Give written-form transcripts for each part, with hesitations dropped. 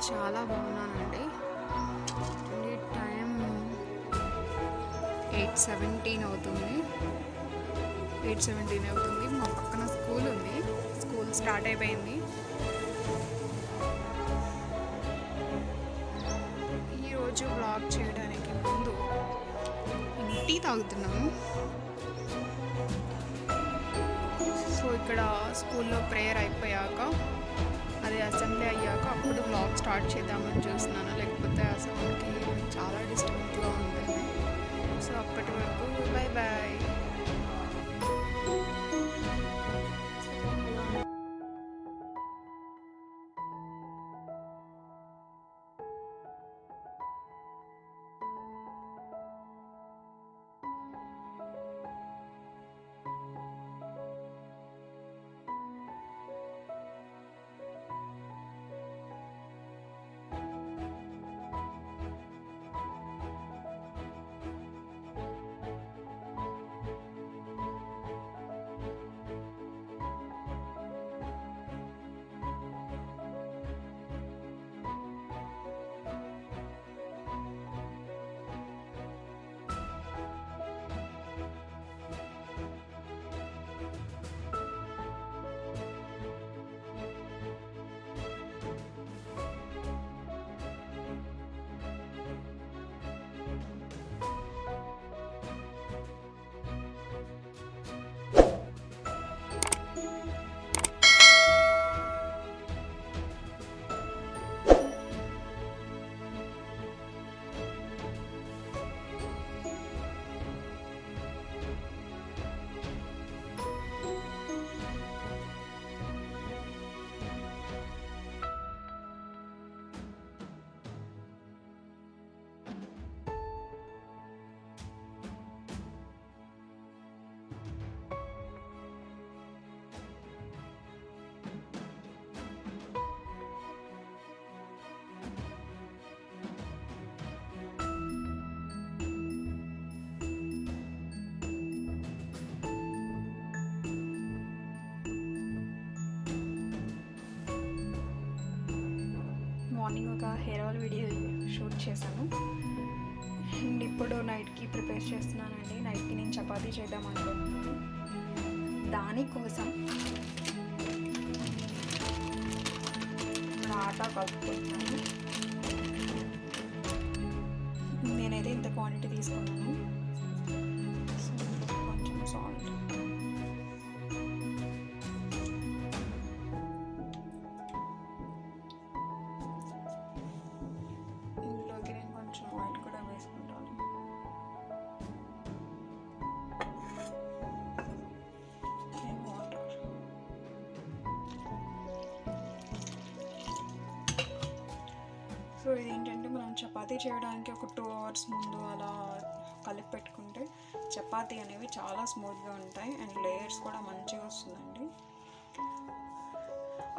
చాలా బాగున్నానండి. టైం 8:17 అవుతుంది. మా పక్కన స్కూల్ ఉంది. స్కూల్ స్టార్ట్ అయిపోయింది. ఈరోజు వ్లాగ్ చేయడానికి ముందు టీ తాగుతున్నాము. సో ఇక్కడ స్కూల్లో ప్రేయర్ అయిపోయాక, అది అసెంబ్లీ అయ్యాక అప్పుడు వ్లాగ్ స్టార్ట్ చేద్దామని చూస్తున్నాను. లేకపోతే ఆ సౌండ్కి చాలా డిస్టర్బెన్స్గా ఉంటుంది. సో అప్పటి వరకు బాయ్ బాయ్. మార్నింగ్ ఒక హెయిర్ ఆయిల్ వీడియో షూట్ చేశాను. అండ్ ఇప్పుడు నైట్కి ప్రిపేర్ చేస్తున్నానండి. నైట్కి నేను చపాతీ చేద్దాం అనుకుంటున్నాను. దానికోసం ఆటా కలుపుకుంటున్నాను. నేనైతే ఇంత క్వాంటిటీ తీసుకున్నాను. కొంచెం సాల్ట్, సో ఇదేంటంటే మనం చపాతీ చేయడానికి ఒక 2 hours ముందు అలా కలిపి పెట్టుకుంటే చపాతీ అనేవి చాలా స్మూత్గా ఉంటాయి అండ్ లేయర్స్ కూడా మంచిగా వస్తుందండి.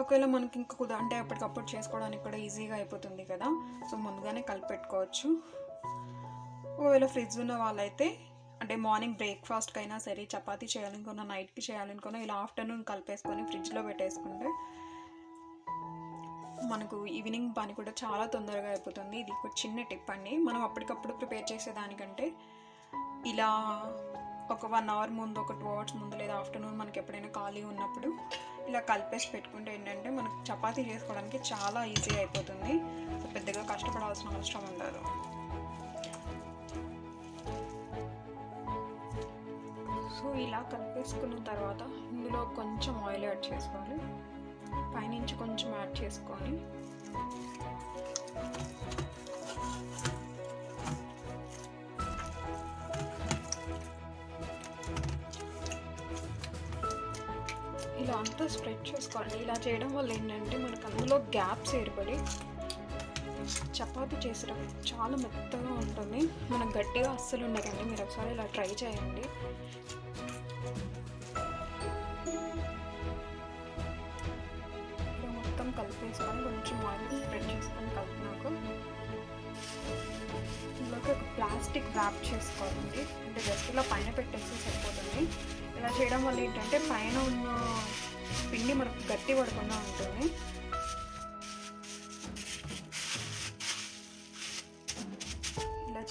ఒకవేళ మనకి ఇంకా అంటే అప్పటికప్పుడు చేసుకోవడానికి కూడా ఈజీగా అయిపోతుంది కదా, సో ముందుగానే కలిపి పెట్టుకోవచ్చు. ఒకవేళ ఫ్రిడ్జ్ ఉన్న వాళ్ళైతే అంటే మార్నింగ్ బ్రేక్ఫాస్ట్కి అయినా సరే, చపాతీ చేయాలనుకున్న, నైట్కి చేయాలనుకున్న ఇలా ఆఫ్టర్నూన్ కలిపేసుకొని ఫ్రిడ్జ్లో పెట్టేసుకుంటే మనకు ఈవినింగ్ పని కూడా చాలా తొందరగా అయిపోతుంది. ఇది ఒక చిన్న టిప్ అండి. మనం అప్పటికప్పుడు ప్రిపేర్ చేసేదానికంటే ఇలా ఒక 1 hour ముందు, ఒక 2 hours ముందు, లేదా ఆఫ్టర్నూన్ మనకి ఎప్పుడైనా ఖాళీ ఉన్నప్పుడు ఇలా కలిపేసి పెట్టుకుంటే ఏంటంటే మనకు చపాతీ చేసుకోవడానికి చాలా ఈజీ అయిపోతుంది. సో పెద్దగా కష్టపడాల్సిన అవసరం ఉండదు. సో ఇలా కలిపేసుకున్న తర్వాత ఇందులో కొంచెం ఆయిల్ యాడ్ చేసుకోవాలి. పైనుంచి కొంచెం యాడ్ చేసుకొని ఇలా అంతా స్ప్రెడ్ చేసుకోండి. ఇలా చేయడం వల్ల ఏంటంటే మనకు అందులో గ్యాప్స్ ఏర్పడి చపాతీ చేసేటప్పుడు చాలా మెత్తగా ఉంటుంది. మనకు గట్టిగా అస్సలు ఉండకండి. మీరు ఒకసారి ఇలా ట్రై చేయండి. ఇలా మొత్తం కలిపేసుకొని కొంచెం ఆయిల్ స్ప్రెడ్ చేసుకొని కలిపినాక ఇందులోకి ఒక ప్లాస్టిక్ ర్యాప్ చేసుకోవాలండి. అంటే జస్ట్ ఇలా పైన పెట్టేస్తే సరిపోతుంది. ఇలా చేయడం వల్ల ఏంటంటే పైన ఉన్న పిండి మనకు గట్టి పడకుండా ఉంటుంది.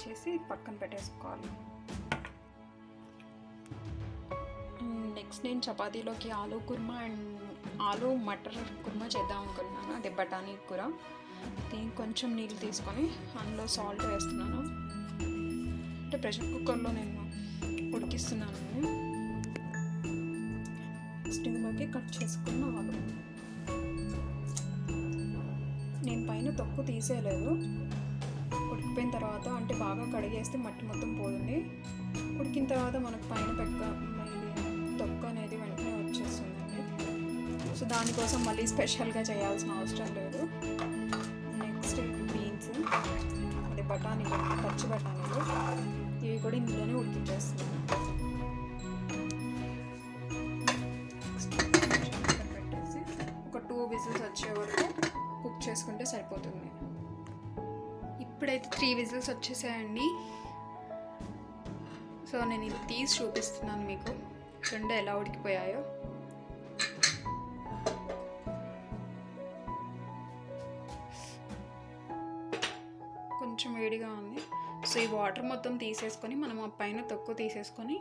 చేసి పక్కన పెట్టేసుకోవాలి. నెక్స్ట్ నేను చపాతీలోకి ఆలూ కుర్మా అండ్ ఆలూ మటర్ కుర్మా చేద్దాం అనుకుంటున్నాను. అదే బఠానీ కూర. దీనికి కొంచెం నీళ్ళు తీసుకొని అందులో సాల్ట్ వేస్తున్నాను. అంటే ప్రెషర్ కుక్కర్లో నేను ఉడికిస్తున్నాను. స్టింగ్లోకి కట్ చేసుకున్న ఆలు. నేను పైన తొక్కు తీసేయలేదు. ఉడికిపోయిన తర్వాత అంటే బాగా కడిగేస్తే మట్టి మొత్తం పోతుంది. ఉడికిన తర్వాత మనకు పైన తొక్కు అనేది వెంటనే వచ్చేస్తుందండి. సో దానికోసం మళ్ళీ స్పెషల్గా చేయాల్సిన అవసరం లేదు. నెక్స్ట్ బీన్స్, అదే బఠానీలు, పచ్చి బఠానీలు, ఇవి కూడా ఇందులోనే ఉడికించేస్తున్నాను. పెట్టేసి ఒక 2 విజిల్స్ వచ్చే వరకు కుక్ చేసుకుంటే సరిపోతుంది. ఇప్పుడైతే 3 విజిల్స్ వచ్చేసాయండి. సో నేను ఇది తీసి చూపిస్తున్నాను మీకు రెండు ఎలా ఉడికిపోయాయో. కొంచెం వేడిగా ఉంది. సో ఈ వాటర్ మొత్తం తీసేసుకొని మనం ఆ పైన తొక్కు తీసేసుకొని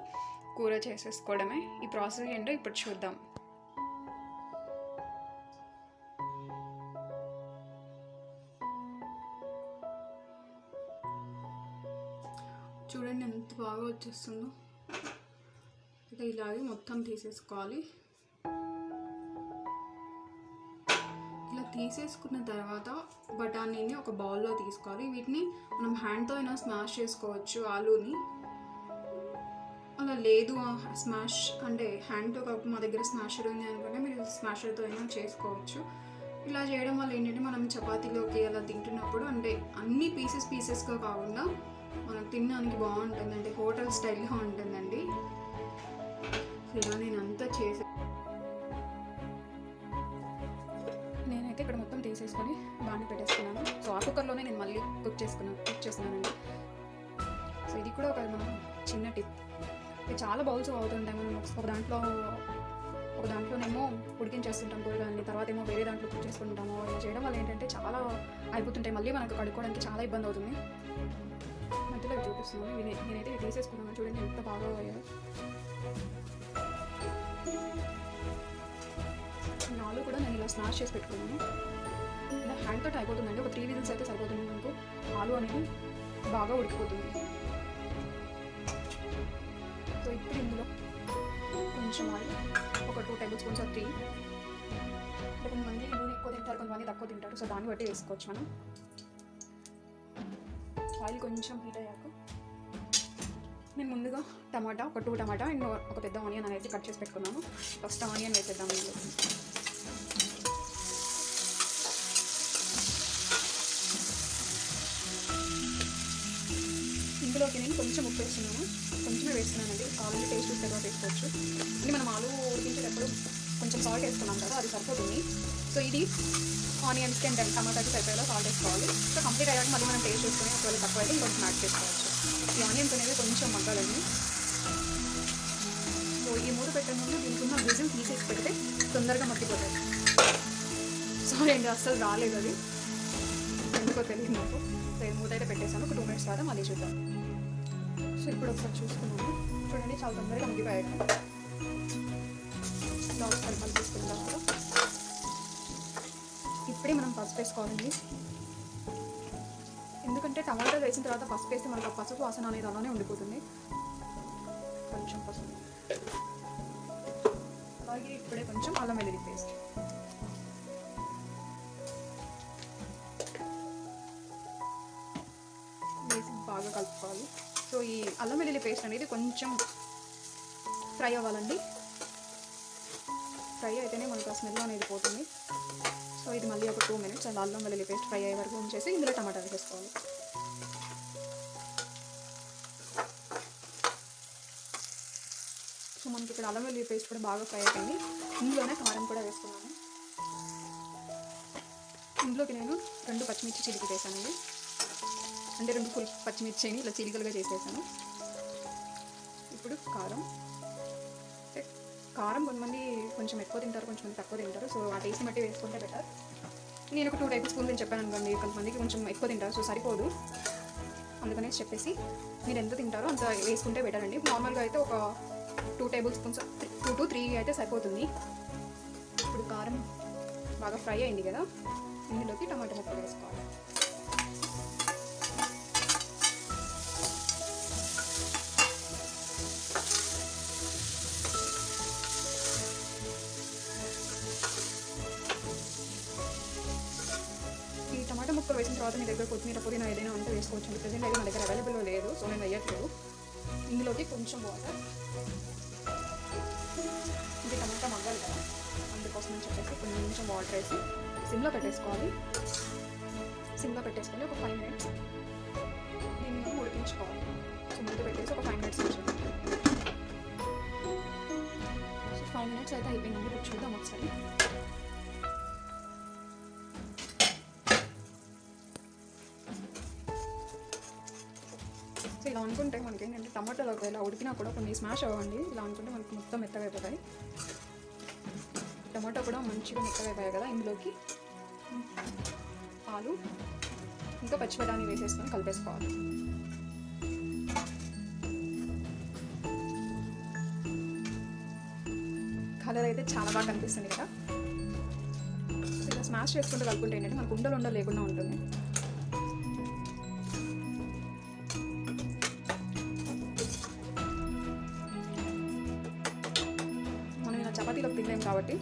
కూర చేసేసుకోవడమే. ఈ ప్రాసెస్ ఏంటో ఇప్పుడు చూద్దాం. చూడండి ఎంత బాగా వచ్చేస్తుందో. ఇలాగే మొత్తం తీసేసుకోవాలి. ఇలా తీసేసుకున్న తర్వాత బఠానీని ఒక బౌల్లో తీసుకోవాలి. వీటిని మనం హ్యాండ్తో అయినా స్మాష్ చేసుకోవచ్చు ఆలూని. అలా లేదు స్మాష్ అంటే హ్యాండ్తో కాకపోతే మా దగ్గర స్మాషర్ ఉంది అనుకుంటే మీరు స్మాషర్తో అయినా చేసుకోవచ్చు. ఇలా చేయడం వల్ల ఏంటంటే మనం చపాతీలోకి అలా తింటున్నప్పుడు అంటే అన్ని పీసెస్గా కాకుండా మనకు తినడానికి బాగుంటుంది. అంటే హోటల్ స్టైల్గా ఉంటుందండి. ఇలా నేను అంతా నేనైతే ఇక్కడ మొత్తం తీసేసుకొని బాగానే పెట్టేసుకున్నాను. సో ఆ కుక్కర్లోనే నేను మళ్ళీ కుక్ చేస్తున్నానండి. సో ఇది కూడా ఒక మన చిన్న టిప్. చాలా బౌల్స్ అవుతుంటాయి. మనం ఒక దాంట్లోనేమో ఉడికించేస్తుంటాం కూరగాయలని, తర్వాత ఏమో వేరే దాంట్లో కుక్ చేసుకుంటాము. ఇలా చేయడం వల్ల ఏంటంటే చాలా అయిపోతుంటాయి. మళ్ళీ మనకు కడుక్కోవడానికి చాలా ఇబ్బంది అవుతుంది. మధ్యలో చూపిస్తున్నాను. నేనైతే ఇవి తీసేసుకున్నాను. చూడండి ఎంత బాగా అయ్యాయి. ఆలు కూడా నేను ఇలా స్మాష్ చేసి పెట్టుకున్నాను. ఇలా హ్యాండ్తో అయిపోతుందండి. ఒక 3 విజిల్స్ అయితే సరిపోతుంది. మనకు ఆలు అనేది బాగా ఉడికిపోతుంది. సో ఇప్పుడు ఇందులో కొంచెం ఆయిల్, ఒక 2 టేబుల్ స్పూన్స్ ఆఫ్ 3. కొంతమంది నూనె ఎక్కువ తింటారు, కొంతమంది తక్కువ తింటారు. సో దాన్ని బట్టి వేసుకోవచ్చు మనం. ఆయిల్ కొంచెం హీట్ అయ్యాక నేను ముందుగా ఒక 2 టమాటా అండ్ ఒక పెద్ద ఆనియన్ అనేది కట్ చేసి పెట్టుకున్నాను. ఫస్ట్ ఆనియన్ వేసేద్దాం. ఇందులోకి నేను కొంచెం ఉప్పు వేస్తున్నాను. కొంచెమే వేస్తున్నానండి. కావాలంటే టేస్ట్ చూస్తే తర్వాత వేసుకోవచ్చు. ఇది మనం ఆలు ఉడికించేటప్పుడు కొంచెం సాల్ట్ వేసుకున్నాం కదా, అది సరిపోతుంది. సో ఇది ఆనియన్స్కి అండ్ టమాటాకి సరిపోయేలా సాల్ట్ వేసుకోవాలి. సో కంప్లీట్ అయ్యాక మళ్ళీ మనం టేస్ట్ చేసుకొని ఒకవేళ తక్కువ అయితే ఇంకొంచెం యాడ్ చేసుకోవచ్చు. ఈ ఆనియన్స్ అనేవి కొంచెం మగ్గాలండి. సో ఈ 3 పెట్టే ముందు దీనికి ఉన్న విజిల్ తీసేసి పెడితే తొందరగా మగ్గిపోతాయి. సారీ అండి, అస్సలు రాలేదు అది, ఎందుకో తెలియదు నాకు. సో ఈ 3 అయితే పెట్టేసాను. ఒక 2 మినిట్స్ తర్వాత మళ్ళీ చూద్దాం. సో ఇప్పుడు ఒకసారి చూసుకున్నాను. చూడండి చాలా తొందరగా మగ్గిపోయాయి. ఇలా ఒకసారి కలిపేసుకున్నాం కూడా. ఇప్పుడే మనం పసుపు వేసుకోవాలండి. ఎందుకంటే టమాటాలు వేసిన తర్వాత పసుపు వేస్తే మనకు పసుపు వాసన అనేది అలానే ఉండిపోతుంది. కొంచెం పసుపు, అలాగే ఇప్పుడే కొంచెం అల్లం వెల్లుల్లి పేస్ట్ వేసి బాగా కలుపుకోవాలి. సో ఈ అల్లం వెల్లుల్లి పేస్ట్ అనేది కొంచెం ఫ్రై అవ్వాలండి. ఫ్రై అయితేనే మనకు ఆ స్మెల్ అనేది పోతుంది. సో ఇది మళ్ళీ ఒక 2 మినిట్స్ అలా అల్లం వెల్లుల్లి పేస్ట్ ఫ్రై అయ్యే వరకు ఉంచేసి ఇందులో టమాటా వేసుకోవాలి. సో మనకి ఇక్కడ అల్లం వెల్లుల్లి పేస్ట్ కూడా బాగా ఫ్రై అయిపోయింది. ఇందులోనే కారం కూడా వేసుకున్నాను. ఇందులోకి నేను 2 పచ్చిమిర్చి చిలికి వేసానండి. అంటే 2 ఫుల్ పచ్చిమిర్చిని ఇలా చిలికలుగా చేసేసాను. ఇప్పుడు కారం కొంతమంది కొంచెం ఎక్కువ తింటారు, కొంచెం తక్కువ తింటారు. సో ఆ టేస్ట్ బట్టి వేసుకుంటే బెటర్. నేను ఒక 2 టేబుల్ స్పూన్లు చెప్పాను అనుకోండి, కొంతమందికి కొంచెం ఎక్కువ తింటారు, సో సరిపోదు. అందుకనే చెప్పేసి మీరు ఎంత తింటారో అంత వేసుకుంటే బెటర్ అండి. నార్మల్గా అయితే ఒక 2 టేబుల్ స్పూన్స్ 2 to 3 అయితే సరిపోతుంది. ఇప్పుడు కారం బాగా ఫ్రై అయింది కదా, ఇందులోకి టమాటా ముక్కలు వేసుకోవాలి. ఈ టమాటా ముక్కలు వేసిన తర్వాత మీ దగ్గర కొత్తిమీర పుదీనా ఏదైనా ఉంటే వేసుకోవచ్చు. ప్రజెంట్ అయితే నా దగ్గర అవైలబుల్లో లేదు, సో నేను వేయట్లేదు. ఇందులోకి కొంచెం వాటర్, ఇది టమాటా మగ్గాలి కదా, అందుకోసం అని చెప్పేసి కొంచెం వాటర్ వేసి సిమ్లో పెట్టేసుకోవాలి. సిమ్లో పెట్టేసుకొని ఒక 5 minutes దీన్ని ఉడికించుకోవాలి. సో ముందు పెట్టేసి ఒక 5 minutes ఉంచాలి. సో 5 minutes అయితే అయిపోయిందండి. ఇప్పుడు చూద్దాం ఒకసారి. సో ఇలా అనుకుంటే మనకి ఏంటంటే టమాటాలు ఒకవేళ ఉడికినా కూడా కొన్ని స్మాష్ అవ్వండి. ఇలా అనుకుంటే మనకి మొత్తం మెత్తగా అయిపోతాయి. టమాటా కూడా మంచిగా మెత్తగా అయిపోయాయి కదా, ఇందులోకి పాలు ఇంకా పచ్చిబఠానీ వేసేసుకొని కలిపేసుకోవాలి. కలర్ అయితే చాలా బాగా కనిపిస్తుంది కదా. ఇలా స్మాష్ చేసుకుంటూ కలుపుకుంటే ఏంటంటే మనకు ఉండలు లేకుండా ఉంటుంది. మనం ఇలా చపాతీలోకి తినలేం కాబట్టి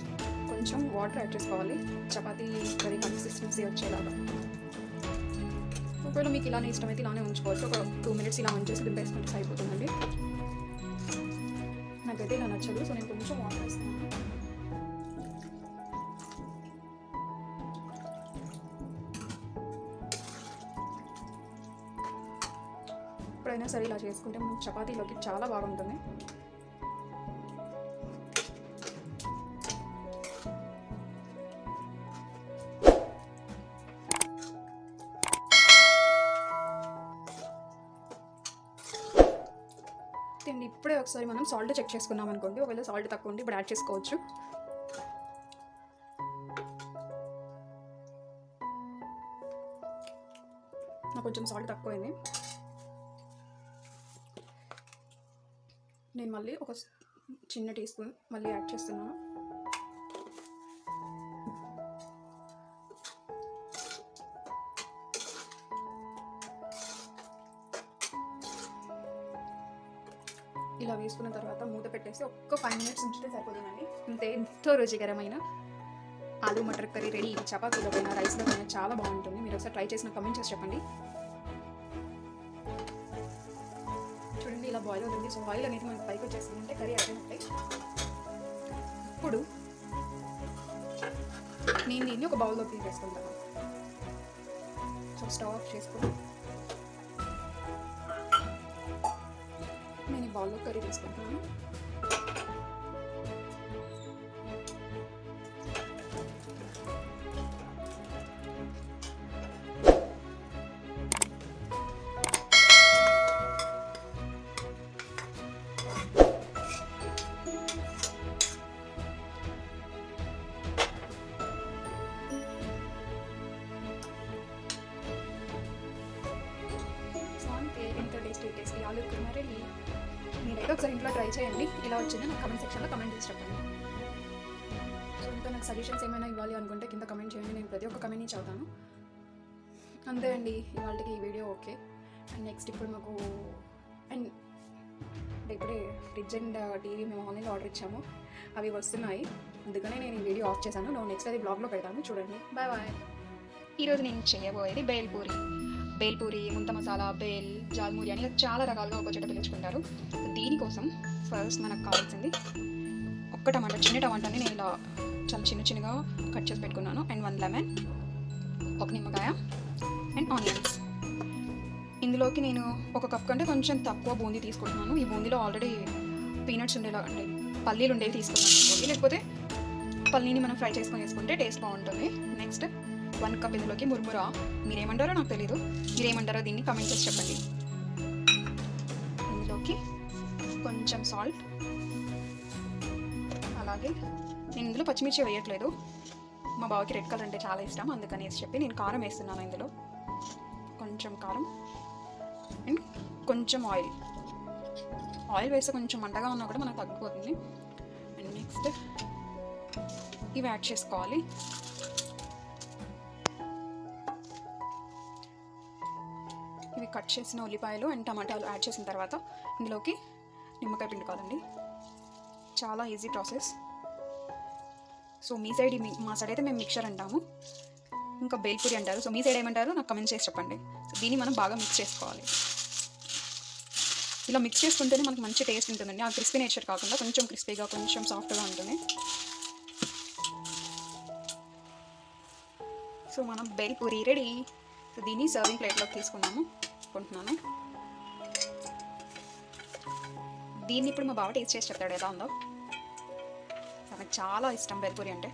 కొంచెం వాటర్ యాడ్ చేసుకోవాలి, చపాతీ కర్రీ కన్సిస్టెన్సీ వచ్చేలాగా. ఒకవేళ మీకు ఇలానే ఇష్టమైతే ఇలానే ఉంచుకోవచ్చు. ఒక 2 minutes ఇలా ఉంచేసి దింపేసుకుంటే సరిపోతుందండి. నాకైతే ఇలా నచ్చదు, సో నేను కొంచెం వాటర్ వేస్తాను. ఎప్పుడైనా సరే ఇలా చేసుకుంటే మనకి చపాతీలోకి చాలా బాగుంటుంది. తిండి ఇప్పుడే ఒకసారి మనం సాల్ట్ చెక్ చేసుకున్నాం అనుకోండి. ఒకవేళ సాల్ట్ తక్కువ ఉంటే ఇప్పుడు యాడ్ చేసుకోవచ్చు. నాకు కొంచెం సాల్ట్ తక్కువైంది. నేను మళ్ళీ ఒక చిన్న టీ స్పూన్ మళ్ళీ యాడ్ చేస్తున్నాను. ఇలా వేసుకున్న తర్వాత మూత పెట్టేసి ఒక్క 5 minutes ఉంచితే సరిపోతుందండి. అంతే, ఎంతో రుచికరమైన ఆలూ మటర్ కర్రీ రెడీ. చపాతీలోకైనా రైస్లోకైనా చాలా బాగుంటుంది. మీరు ఒకసారి ట్రై చేసిన కమెంట్ చేసి చెప్పండి. చూడండి ఇలా బాయిల్ అవుతుంది. సో ఆయిల్ అనేది మనకి పైకి వచ్చేస్తుందంటే కర్రీ అయిపోయినట్టే. ఇప్పుడు నేను దీన్ని ఒక బౌల్లోకి తీసేసుకుంటాను. సో స్టవ్ ఆఫ్ చేసుకుని నేను ఈ బౌల్లో కర్రీ తీసుకుంటాను. Tasty aloo kurma ready. మీరైతే ఒకసారి ఇంట్లో ట్రై చేయండి. ఇలా వచ్చింది నాకు కమెంట్ సెక్షన్లో కమెంట్ చేసి చెప్పండి. సో ఇంకా నాకు సజెషన్స్ ఏమైనా ఇవ్వాలి అనుకుంటే కింద కమెంట్ చేయండి. నేను ప్రతి ఒక్క కమెంట్ని చదువుతాను. అంతే అండి ఇవాళకి ఈ వీడియో ఓకే. అండ్ నెక్స్ట్ ఇప్పుడు మాకు అండ్ ఇప్పుడే ఫ్రిడ్జ్ అండ్ టీవీ మేము ఆన్లైన్లో ఆర్డర్ ఇచ్చాము, అవి వస్తున్నాయి. అందుకనే నేను ఈ వీడియో ఆఫ్ చేశాను. నెక్స్ట్ అది బ్లాగ్లో పెడతాను, చూడండి. Bye bye. ఈరోజు నేను చేయబోయేది బేల్పూరి. బేల్పూరి, ముంత మసాలా, బేల్, జాల్మూరి అని చాలా రకాలుగా ఒక చోట పిలుచుకుంటారు. దీనికోసం ఫస్ట్ మనకు కావాల్సింది ఒక్క టమాటా, చిన్న టమాటాని నేను ఇలా చాలా చిన్నగా కట్ చేసి పెట్టుకున్నాను. అండ్ 1 లెమన్, ఒక నిమ్మకాయ అండ్ ఆనియన్స్. ఇందులోకి నేను 1 కప్ కంటే కొంచెం తక్కువ బూందీ తీసుకుంటున్నాను. ఈ బూందీలో ఆల్రెడీ పీనట్స్ ఉండేలా అంటే పల్లీలు ఉండేవి తీసుకున్నాను. లేకపోతే పల్లీని మనం ఫ్రై చేసుకొని వేసుకుంటే టేస్ట్ బాగుంటుంది. నెక్స్ట్ 1 కప్ ఇందులోకి ముర్మురా. మీరేమంటారో నాకు తెలీదు, మీరేమంటారో దీన్ని కమెంట్ చేసి చెప్పండి. ఇందులోకి కొంచెం సాల్ట్, అలాగే నేను ఇందులో పచ్చిమిర్చి వేయట్లేదు. మా బావకి రెడ్ కలర్ అంటే చాలా ఇష్టం, అందుకని చెప్పి నేను కారం వేస్తున్నాను. ఇందులో కొంచెం కారం అండ్ కొంచెం ఆయిల్ వేస్తే కొంచెం మంటగా ఉన్నా కూడా మనకు తగ్గిపోతుంది. అండ్ నెక్స్ట్ ఇవి యాడ్ చేసుకోవాలి. ఇవి కట్ చేసిన ఉల్లిపాయలు అండ్ టమాటాలు యాడ్ చేసిన తర్వాత ఇందులోకి నిమ్మకాయ పిండుకోవాలండి. చాలా ఈజీ ప్రాసెస్. సో మీ సైడ్ మా సైడ్ అయితే మేము మిక్చర్ అంటాము, ఇంకా బేల్పూరి అంటారు. సో మీ సైడ్ ఏమంటారు నాకు కమెంట్ చేసి చెప్పండి. సో దీన్ని మనం బాగా మిక్స్ చేసుకోవాలి. ఇలా మిక్స్ చేసుకుంటేనే మనకు మంచి టేస్ట్ ఉంటుందండి. ఆ క్రిస్పీ నేచర్ కాకుండా కొంచెం క్రిస్పీగా కొంచెం సాఫ్ట్గా ఉంటుంది. సో మనం బేల్పూరి రెడీ. సో దీన్ని సర్వింగ్ ప్లేట్లోకి తీసుకున్నాను. దీన్ని ఇప్పుడు మా బావ టేస్ట్ చేసి చెప్తాడు ఎలా ఉందో. నాకు చాలా ఇష్టం బేల్పూరి అంటే.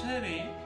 Cherry.